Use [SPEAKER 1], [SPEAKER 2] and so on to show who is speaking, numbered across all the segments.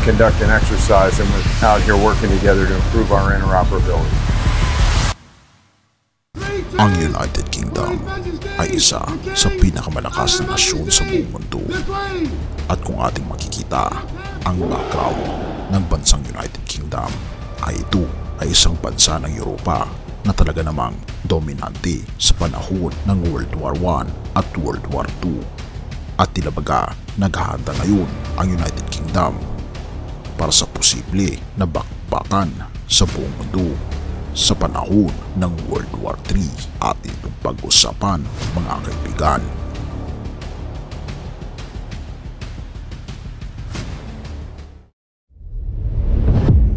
[SPEAKER 1] conduct an exercise, and we're out here working together to improve our interoperability.
[SPEAKER 2] Ang United Kingdom ay isa sa pinakamalakas na nasyon sa buong mundo. At kung ating makikita ang background ng bansang United Kingdom ay ito ay isang bansa ng Europa na talaga namang dominante sa panahon ng World War I at World War II. At tila baga naghahanda ngayon ang United Kingdom para sa posible na bakbakan sa buong mundo sa panahon ng World War III. Atin itong pag-usapan, mga kaibigan.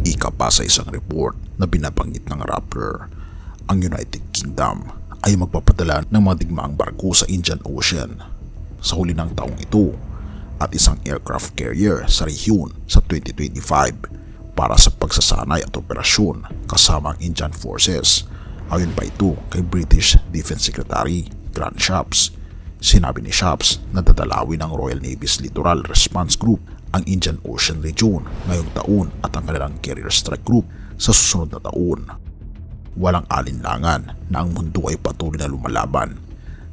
[SPEAKER 2] Ika pa sa isang report na binabanggit ng Rappler, ang United Kingdom ay magpapadala ng mga digmaang barko sa Indian Ocean sa huli ng taong ito at isang aircraft carrier sa rehiyon sa 2025 para sa pagsasanay at operasyon kasama ang Indian Forces. Ayon pa ito kay British Defense Secretary Grant Shapps. Sinabi ni Shapps na dadalawin ng Royal Navy's Littoral Response Group ang Indian Ocean Region ngayong taon at ang kanilang Carrier Strike Group sa susunod na taon. Walang alinlangan na ang mundo ay patuloy na lumalaban,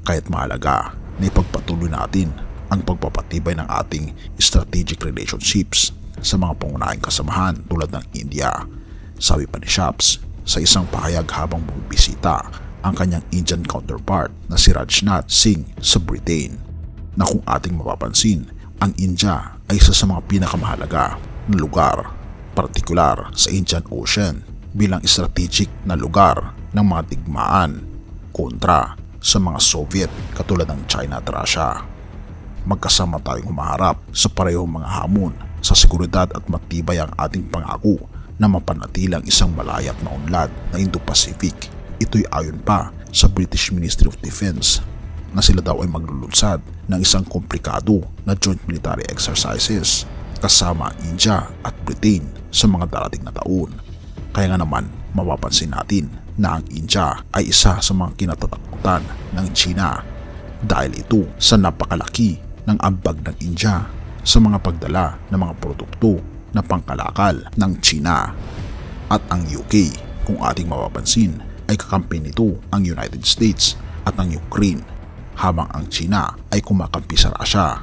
[SPEAKER 2] kaya't mahalaga na ipagpatuloy natin ang pagpapatibay ng ating strategic relationships sa mga pangunahing kasamahan tulad ng India. Sabi pa ni Shapps sa isang pahayag habang bumibisita ang kanyang Indian counterpart na si Rajnath Singh sa Britain, na kung ating mapapansin, ang India ay isa sa mga pinakamahalaga na lugar, partikular sa Indian Ocean, bilang strategic na lugar ng mga digmaan kontra sa mga Soviet katulad ng China at Russia. Magkasama tayong humaharap sa parehong mga hamon sa seguridad at matibay ang ating pangako na mapanatilang isang malayap na unlad na Indo-Pacific. Ito'y ayon pa sa British Ministry of Defense na sila daw ay maglulunsad ng isang komplikado na joint military exercises kasama ang India at Britain sa mga darating na taon. Kaya nga naman mapapansin natin na ang India ay isa sa mga kinatatakutan ng China dahil ito sa napakalaki ng ambag ng India sa mga pagdala ng mga produkto na pangkalakal ng China. At ang UK, kung ating mapapansin, ay kakampi nito ang United States at ang Ukraine, habang ang China ay kumakampi sa Russia,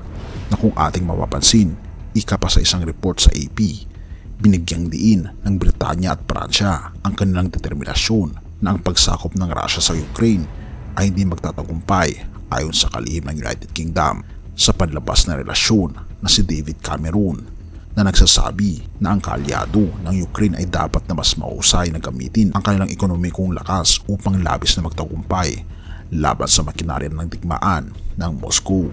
[SPEAKER 2] na kung ating mapapansin, ika pa sa isang report sa AP, binigyang diin ng Britanya at Pransya ang kanilang determinasyon na ang pagsakop ng Russia sa Ukraine ay hindi magtatagumpay ayon sa kalihim ng United Kingdom sa panlabas na relasyon na si David Cameron, na nagsasabi na ang kaalyado ng Ukraine ay dapat na mas mahusay na gamitin ang kanilang ekonomikong lakas upang labis na magtagumpay laban sa makinarya ng digmaan ng Moscow.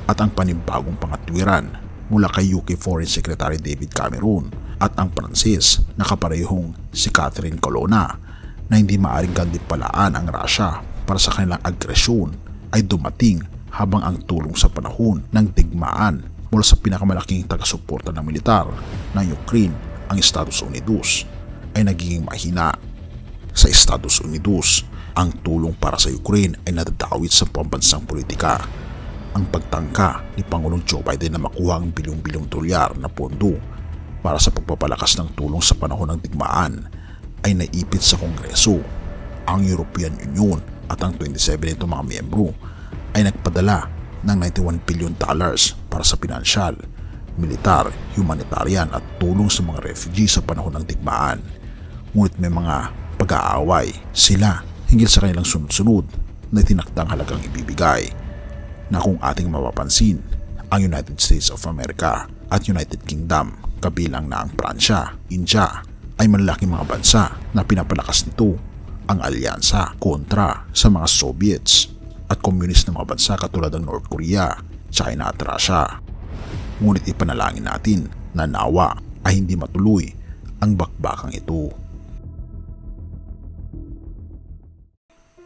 [SPEAKER 2] At ang panibagong pangatwiran mula kay UK Foreign Secretary David Cameron at ang Pranses na kaparehong si Catherine Colonna na hindi maaring gantimpalaan ang Russia para sa kanilang agresyon ay dumating habang ang tulong sa panahon ng digmaan mula sa pinakamalaking taga-suporta ng militar ng Ukraine, ang Estados Unidos, ay nagiging mahina. Sa Estados Unidos, ang tulong para sa Ukraine ay nadadawit sa pambansang politika. Ang pagtangka ni Pangulong Joe Biden na makuha ang bilyong-bilyong dolyar na pondo para sa pagpapalakas ng tulong sa panahon ng digmaan ay naipit sa Kongreso. Ang European Union at ang 27 nitong mga miyembro ay nagpadala ng $91 billion para sa pinansyal, militar, humanitarian at tulong sa mga refugee sa panahon ng digmaan. Ngunit may mga pag-aaway sila hinggil sa kanilang sunod-sunod na tinakdang halagang ibibigay, na kung ating mapapansin, ang United States of America at United Kingdom, kabilang na ang Pransya, India, ay malalaking mga bansa na pinapalakas nito ang alyansa kontra sa mga Soviets at komunist na mga bansa katulad ng North Korea, China at Russia. Ngunit ipanalangin natin na nawa ay hindi matuloy ang bakbakang ito.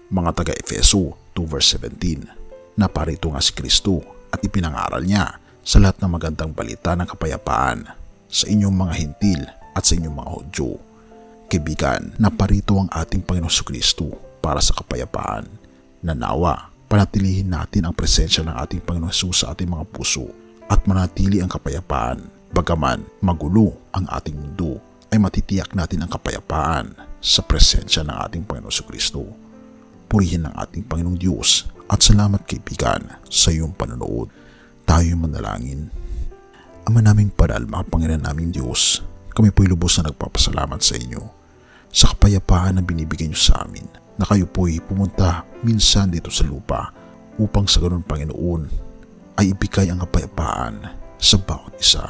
[SPEAKER 2] Mga taga-Efeso 2 verse 17, na parito nga si Kristo at ipinangaral niya sa lahat ng magandang balita ng kapayapaan sa inyong mga hintil at sa inyong mga Hudyo. Kaibigan, naparito ang ating Panginoong Kristo para sa kapayapaan, na nawa panatilihin natin ang presensya ng ating Panginoong Jesus sa ating mga puso at manatili ang kapayapaan Bagaman magulo ang ating mundo, ay matitiyak natin ang kapayapaan sa presensya ng ating Panginoong Jesucristo. Purihin ang ating Panginoong Diyos at salamat kaibigan sa iyong panonood. Tayo manalangin. Ama naming Banal, mga Panginoon naming Diyos, kami po'y lubos na nagpapasalamat sa inyo sa kapayapaan na binibigay niyo sa amin, na kayo po'y pumunta minsan dito sa lupa upang sa ganun, Panginoon, ay ibigay ang kapayapaan sa bawat isa,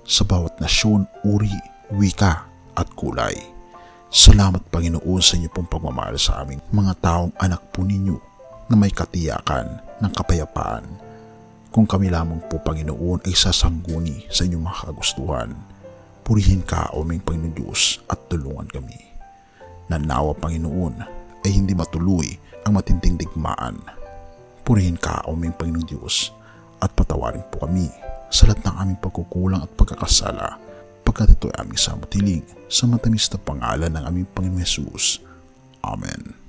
[SPEAKER 2] sa bawat nasyon, uri, wika at kulay. Salamat, Panginoon, sa inyo pong pagmamahal sa aming mga taong anak po ninyo na may katiyakan ng kapayapaan. Kung kami lamang po, Panginoon, ay sasangguni sa inyong mga kagustuhan, purihin ka, o aming Panginoon Diyos, at tulungan kami. Nanawa, Panginoon, ay hindi matuloy ang matinding digmaan. Purihin ka, o aming Panginoon Diyos, at patawarin po kami sa lahat ng aming pagkukulang at pagkakasala, pagkat ito ay aming samutiling sa matamis na pangalan ng aming Panginoon Jesus. Amen.